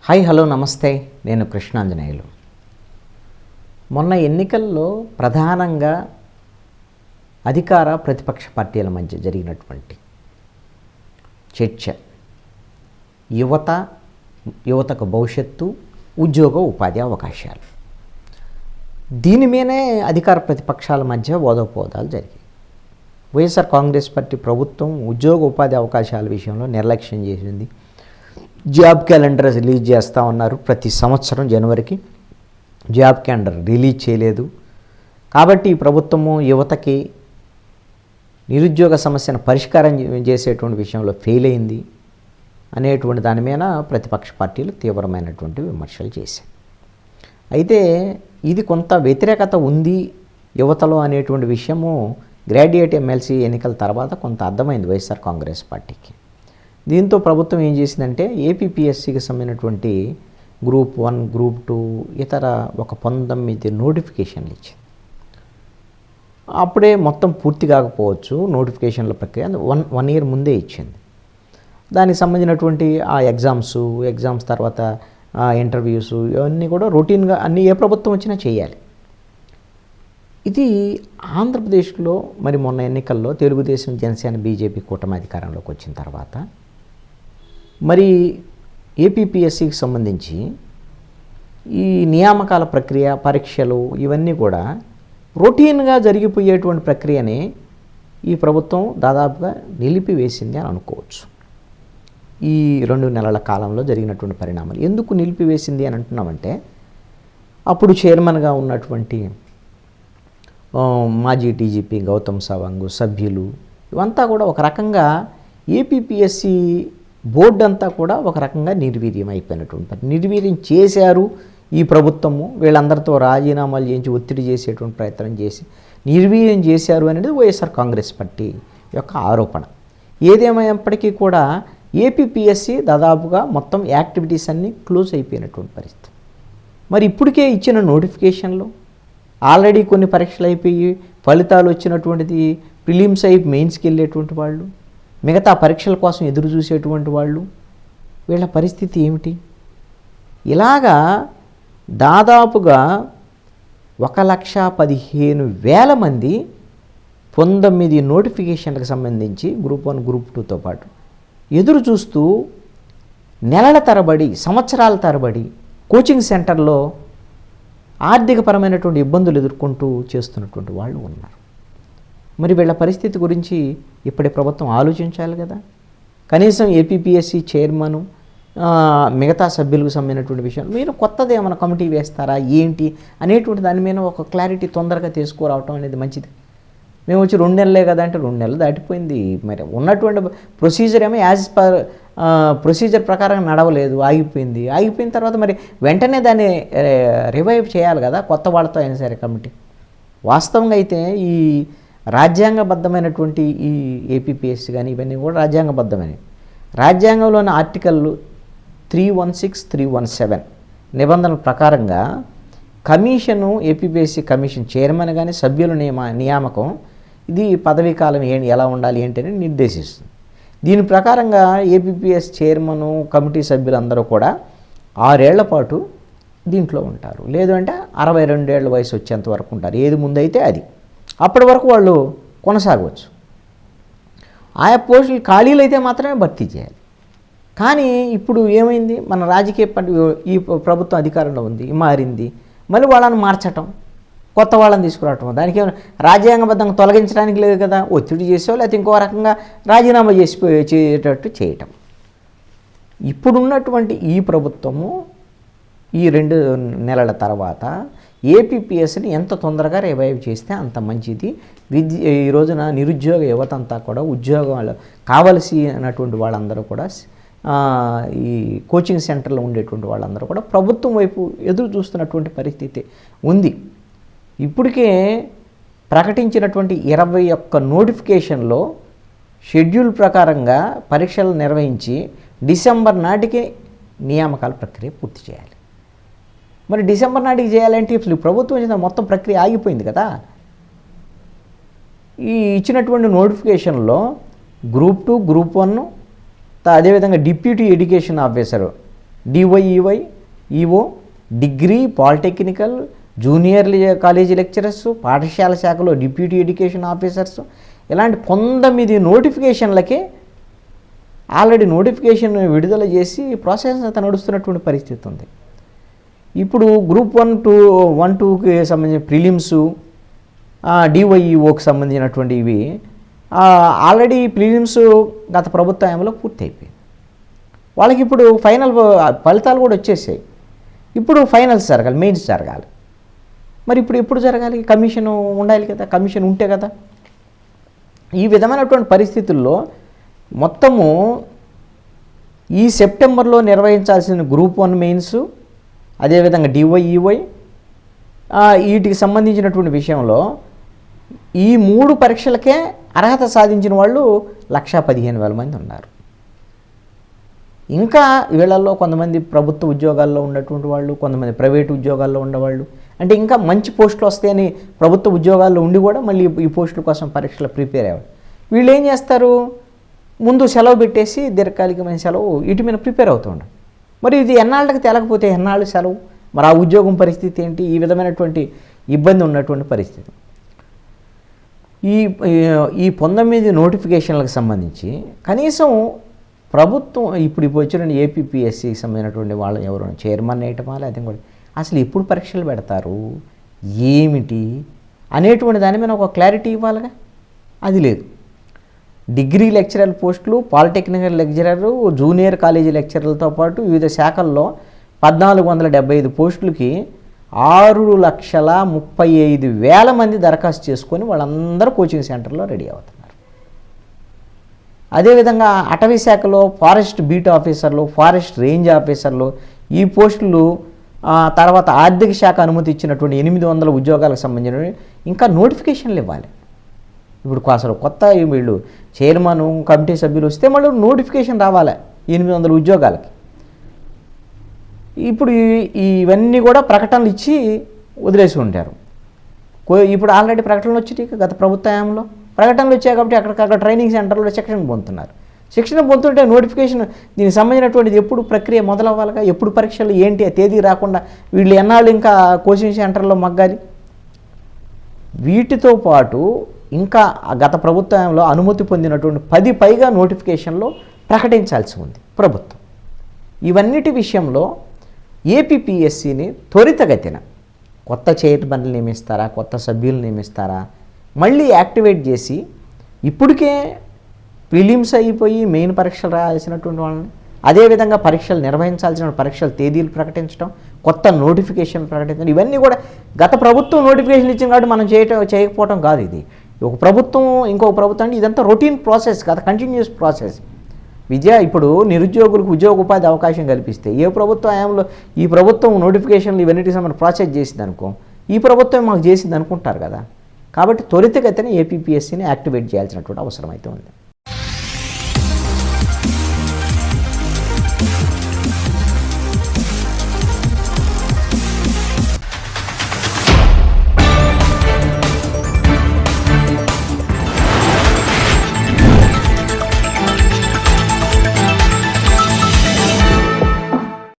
Hi hello నమస్తే, నేను కృష్ణాంజనేయులు. మొన్న ఎన్నికల్లో ప్రధానంగా అధికార ప్రతిపక్ష పార్టీల మధ్య జరిగినటువంటి చర్చ యువతకు భవిష్యత్తు, ఉద్యోగ ఉపాధి అవకాశాలు. దీని మీదే అధికార ప్రతిపక్షాల మధ్య ఓదపోదాలు జరిగాయి. వైఎస్ఆర్ కాంగ్రెస్ పార్టీ ప్రభుత్వం ఉద్యోగ ఉపాధి అవకాశాల విషయంలో నిర్లక్ష్యం చేసింది. జాబ్ క్యాలెండర్ రిలీజ్ చేస్తూ ఉన్నారు. ప్రతి సంవత్సరం జనవరికి జాబ్ క్యాలెండర్ రిలీజ్ చేయలేదు. కాబట్టి ఈ ప్రభుత్వము యువతకి నిరుద్యోగ సమస్యను పరిష్కారం చేసేటువంటి విషయంలో ఫెయిల్ అయింది అనేటువంటి దాని మీద ప్రతిపక్ష పార్టీలు తీవ్రమైనటువంటి విమర్శలు చేశాయి. అయితే ఇది కొంత వ్యతిరేకత ఉంది యువతలో అనేటువంటి విషయము గ్రాడ్యుయేట్ ఎమ్మెల్సీ ఎన్నికల తర్వాత కొంత అర్థమైంది వైఎస్ఆర్ కాంగ్రెస్ పార్టీకి. దీంతో ప్రభుత్వం ఏం చేసిందంటే ఏపీపీఎస్సీకి సంబంధించినటువంటి గ్రూప్ 1, గ్రూప్ 2 ఇతర ఒక 19 నోటిఫికేషన్లు ఇచ్చింది. అప్పుడే మొత్తం పూర్తి కాకపోవచ్చు నోటిఫికేషన్ల ప్రక్రియ, వన్ ఇయర్ ముందే ఇచ్చింది. దానికి సంబంధించినటువంటి ఆ ఎగ్జామ్స్ తర్వాత ఇంటర్వ్యూస్ ఇవన్నీ కూడా రొటీన్గా అన్నీ ఏ ప్రభుత్వం వచ్చినా చేయాలి. ఇది ఆంధ్రప్రదేశ్లో మరి మొన్న ఎన్నికల్లో తెలుగుదేశం, జనసేన, బీజేపీ కూటమి అధికారంలోకి వచ్చిన తర్వాత మరి ఏపీపీఎస్సీకి సంబంధించి ఈ నియామకాల ప్రక్రియ, పరీక్షలు ఇవన్నీ కూడా రొటీన్గా జరిగిపోయేటువంటి ప్రక్రియని ఈ ప్రభుత్వం దాదాపుగా నిలిపివేసింది అని అనుకోవచ్చు. ఈ 2 నెలల కాలంలో జరిగినటువంటి పరిణామాలు ఎందుకు నిలిపివేసింది అని అంటున్నామంటే, అప్పుడు చైర్మన్గా ఉన్నటువంటి మాజీ టీజీపీ గౌతమ్ సవాంగ్, సభ్యులు ఇవంతా కూడా ఒక రకంగా ఏపీపీఎస్సీ బోర్డు అంతా కూడా ఒక రకంగా నిర్వీర్యం అయిపోయినటువంటి, నిర్వీర్యం చేశారు ఈ ప్రభుత్వము. వీళ్ళందరితో రాజీనామాలు చేయించి ఒత్తిడి చేసేటువంటి ప్రయత్నం చేసి నిర్వీర్యం చేశారు అనేది వైఎస్ఆర్ కాంగ్రెస్ పార్టీ యొక్క ఆరోపణ. ఏదేమైనప్పటికీ కూడా ఏపీపీఎస్సీ దాదాపుగా మొత్తం యాక్టివిటీస్ అన్నీ క్లోజ్ అయిపోయినటువంటి పరిస్థితి. మరి ఇప్పటికే ఇచ్చిన నోటిఫికేషన్లో ఆల్రెడీ కొన్ని పరీక్షలు అయిపోయి ఫలితాలు వచ్చినటువంటిది ప్రిలిమ్స్ అయి మెయిన్స్కి వెళ్ళేటువంటి వాళ్ళు, మిగతా పరీక్షల కోసం ఎదురు చూసేటువంటి వాళ్ళు, వీళ్ళ పరిస్థితి ఏమిటి? ఇలాగా దాదాపుగా 1,15,000 మంది 19 నోటిఫికేషన్లకు సంబంధించి గ్రూప్ 1, గ్రూప్ 2తో పాటు ఎదురు చూస్తూ నెలల తరబడి, సంవత్సరాల తరబడి కోచింగ్ సెంటర్లో ఆర్థికపరమైనటువంటి ఇబ్బందులు ఎదుర్కొంటూ చేస్తున్నటువంటి వాళ్ళు ఉన్నారు. మరి వీళ్ళ పరిస్థితి గురించి ఇప్పటి ప్రభుత్వం ఆలోచించాలి కదా. కనీసం ఏపీపీఎస్సీ చైర్మను, మిగతా సభ్యులకు సంబంధించినటువంటి విషయం మీరు కొత్తది ఏమైనా కమిటీ వేస్తారా ఏంటి అనేటువంటి దాని మీద ఒక క్లారిటీ తొందరగా తీసుకురావటం అనేది మంచిది. మేము వచ్చి 2 నెలలే కదా అంటే 2 నెలలు దాటిపోయింది. మరి ఉన్నటువంటి ప్రొసీజర్ ఏమో యాజ్ పర్ ప్రొసీజర్ ప్రకారం నడవలేదు, ఆగిపోయిన తర్వాత మరి వెంటనే దాన్ని రివైవ్ చేయాలి కదా, కొత్త వాళ్ళతో అయినా సరే కమిటీ. వాస్తవంగా అయితే ఈ రాజ్యాంగబద్ధమైనటువంటి ఈ ఏపీపీఎస్సీ కానీ ఇవన్నీ కూడా రాజ్యాంగబద్ధమైనవి. రాజ్యాంగంలోని ఆర్టికల్ 316, 317 నిబంధనల ప్రకారంగా కమిషను, ఏపీపీఎస్సీ కమిషన్ చైర్మన్ కానీ సభ్యుల నియామకం ఇది పదవీ కాలం ఎలా ఉండాలి ఏంటని నిర్దేశిస్తుంది. దీని ప్రకారంగా ఏపీపీఎస్ చైర్మను, కమిటీ సభ్యులందరూ కూడా 6 ఏళ్ల పాటు దీంట్లో ఉంటారు. లేదు అంటే 62 ఏళ్ల వయసు వచ్చేంత వరకు ఉంటారు. ఏది ముందైతే అది, అప్పటి వరకు వాళ్ళు కొనసాగవచ్చు. ఆయా పోస్టులు ఖాళీలు అయితే మాత్రమే భర్తీ చేయాలి. కానీ ఇప్పుడు ఏమైంది, మన రాజకీయ పార్టీ ఈ ప్రభుత్వం అధికారంలో ఉంది, మారింది, మళ్ళీ వాళ్ళని మార్చటం, కొత్త వాళ్ళని తీసుకురావటం, దానికి రాజ్యాంగబద్ధంగా తొలగించడానికి లేదు కదా, ఒత్తిడి చేసో లేకపోతే ఇంకో రకంగా రాజీనామా చేసేటట్టు చేయటం. ఇప్పుడున్నటువంటి ఈ ప్రభుత్వము ఈ 2 నెలల తర్వాత ఏపీపీఎస్సీని ఎంత తొందరగా రివైవ్ చేస్తే అంత మంచిది. ఈ రోజున నిరుద్యోగ యువత అంతా కూడా ఉద్యోగాలు కావలసినటువంటి వాళ్ళందరూ కూడా ఈ కోచింగ్ సెంటర్లో ఉండేటువంటి వాళ్ళందరూ కూడా ప్రభుత్వం వైపు ఎదురు చూస్తున్నటువంటి పరిస్థితి ఉంది. ఇప్పటికే ప్రకటించినటువంటి 21 నోటిఫికేషన్లో షెడ్యూల్ ప్రకారంగా పరీక్షలు నిర్వహించి డిసెంబర్ నాటికి నియామకాల ప్రక్రియ పూర్తి చేయాలి. మరి డిసెంబర్ నాటికి చేయాలంటే అసలు ప్రభుత్వం మొత్తం ప్రక్రియ ఆగిపోయింది కదా. ఈ ఇచ్చినటువంటి నోటిఫికేషన్లో గ్రూప్ 2, గ్రూప్ 1 అదేవిధంగా deputy education officer DYEO, EO, degree, polytechnical, junior college lecturers, పాఠశాల శాఖలో డిప్యూటీ ఎడ్యుకేషన్ ఆఫీసర్స్, ఇలాంటి 19 నోటిఫికేషన్లకే ఆల్రెడీ నోటిఫికేషన్ విడుదల చేసి ప్రాసెస్ అంతా నడుస్తున్నటువంటి పరిస్థితి ఉంది. ఇప్పుడు గ్రూప్ 1-2కి సంబంధించిన ప్రిలిమ్స్, డివైఈఓకి సంబంధించినటువంటి ఇవి ఆల్రెడీ ప్రిలిమ్స్ గత ప్రభుత్వంలో పూర్తి అయిపోయింది. వాళ్ళకి ఇప్పుడు ఫైనల్ ఫలితాలు కూడా వచ్చేసాయి. ఇప్పుడు ఫైనల్స్ జరగాలి, మెయిన్స్ జరగాలి. మరి ఇప్పుడు ఎప్పుడు జరగాలి? కమిషన్ ఉండాలి కదా, కమిషన్ ఉంటే కదా. ఈ విధమైనటువంటి పరిస్థితుల్లో మొత్తము ఈ సెప్టెంబర్లో నిర్వహించాల్సిన గ్రూప్ 1 మెయిన్స్, అదేవిధంగా డివైఈవై, వీటికి సంబంధించినటువంటి విషయంలో ఈ 3 పరీక్షలకే అర్హత సాధించిన వాళ్ళు 1,15,000 మంది ఉన్నారు. ఇంకా వీళ్ళల్లో కొంతమంది ప్రభుత్వ ఉద్యోగాల్లో ఉన్నటువంటి వాళ్ళు, కొంతమంది ప్రైవేటు ఉద్యోగాల్లో ఉండేవాళ్ళు, అంటే ఇంకా మంచి పోస్టులు వస్తాయని ప్రభుత్వ ఉద్యోగాల్లో ఉండి కూడా మళ్ళీ ఈ పోస్టుల కోసం పరీక్షలు ప్రిపేర్ అయ్యారు. వీళ్ళు ఏం చేస్తారు? ముందు సెలవు పెట్టేసి దీర్ఘకాలికమైన సెలవు వీటి మీద ప్రిపేర్ అవుతుంటారు. మరి ఇది ఎన్నాళ్ళకి తేలకపోతే ఎన్నాళ్ళు సెలవు? మరి ఆ ఉద్యోగం పరిస్థితి ఏంటి? ఈ విధమైనటువంటి ఇబ్బంది ఉన్నటువంటి పరిస్థితి. ఈ 19 నోటిఫికేషన్లకు సంబంధించి కనీసం ప్రభుత్వం ఇప్పుడు వచ్చిన ఏపీపీఎస్సీకి సంబంధించినటువంటి వాళ్ళు ఎవరు చైర్మన్ వేయటమా, లేదా కూడా అసలు ఎప్పుడు పరీక్షలు పెడతారు, ఏమిటి అనేటువంటి దాని మీద ఒక క్లారిటీ ఇవ్వాలిగా. అది లేదు. డిగ్రీ లెక్చరర్ పోస్టులు, పాలిటెక్నికల్ లెక్చరరు, జూనియర్ కాలేజీ లెక్చరర్లతో పాటు వివిధ శాఖల్లో 1,475 పోస్టులకి 6,35,000 మంది దరఖాస్తు చేసుకొని వాళ్ళందరూ కోచింగ్ సెంటర్లో రెడీ అవుతున్నారు. అదేవిధంగా అటవీ శాఖలో ఫారెస్ట్ బీట్ ఆఫీసర్లు, ఫారెస్ట్ రేంజ్ ఆఫీసర్లు, ఈ పోస్టులు, తర్వాత ఆర్థిక శాఖ అనుమతి ఇచ్చినటువంటి 800 ఉద్యోగాలకు సంబంధించిన ఇంకా నోటిఫికేషన్లు ఇవ్వాలి. ఇప్పుడు అసలు కొత్త వీళ్ళు చైర్మన్, కమిటీ సభ్యులు వస్తే మళ్ళీ నోటిఫికేషన్ రావాలి 800 ఉద్యోగాలకి. ఇప్పుడు ఇవన్నీ కూడా ప్రకటనలు ఇచ్చి వదిలేసి ఉంటారు. ఇప్పుడు ఆల్రెడీ ప్రకటనలు వచ్చి గత ప్రభుత్వంలో ప్రకటనలు వచ్చాయి కాబట్టి అక్కడికక్కడ ట్రైనింగ్ సెంటర్లో శిక్షణ పొందుతున్నారు. శిక్షణ పొందుతుంటే నోటిఫికేషన్ దీనికి సంబంధించినటువంటిది ఎప్పుడు ప్రక్రియ మొదలవ్వాలిగా, ఎప్పుడు పరీక్షలు ఏంటి ఆ తేదీ రాకుండా వీళ్ళు ఎన్నాళ్ళు ఇంకా కోచింగ్ సెంటర్లో మగ్గాలి. వీటితో పాటు ఇంకా గత ప్రభుత్వంలో అనుమతి పొందినటువంటి 10 పైగా నోటిఫికేషన్లో ప్రకటించాల్సి ఉంది ప్రభుత్వం. ఇవన్నిటి విషయంలో ఏపీపీఎస్సీని త్వరితగతిన కొత్త చైర్మన్లు నియమిస్తారా, కొత్త సభ్యులు నియమిస్తారా, మళ్ళీ యాక్టివేట్ చేసి ఇప్పటికే ప్రిలిమ్స్ అయిపోయి మెయిన్ పరీక్షలు రాయాల్సినటువంటి వాళ్ళని, అదేవిధంగా పరీక్షలు నిర్వహించాల్సిన పరీక్షల తేదీలు ప్రకటించడం, కొత్త నోటిఫికేషన్ ప్రకటించడం, ఇవన్నీ కూడా గత ప్రభుత్వం నోటిఫికేషన్ ఇచ్చింది కాబట్టి మనం చేయకపోవడం కాదు. ఇది ఒక ప్రభుత్వం ఇంకొక ప్రభుత్వం అంటే ఇదంతా రొటీన్ ప్రాసెస్ కాదు, కంటిన్యూస్ ప్రాసెస్. ఇప్పుడు నిరుద్యోగులకు ఉద్యోగ ఉపాధి అవకాశం కల్పిస్తే ఏ ప్రభుత్వం హయాంలో ఈ ప్రభుత్వం నోటిఫికేషన్లు ఇవన్నిటికి సంబంధించి ప్రాసెస్ చేసింది అనుకో, ఈ ప్రభుత్వం మాకు చేసింది అనుకుంటారు కదా. కాబట్టి త్వరితగతిన ఏపీపీఎస్సీని యాక్టివేట్ చేయాల్సినటువంటి అవసరం అయితే ఉంది.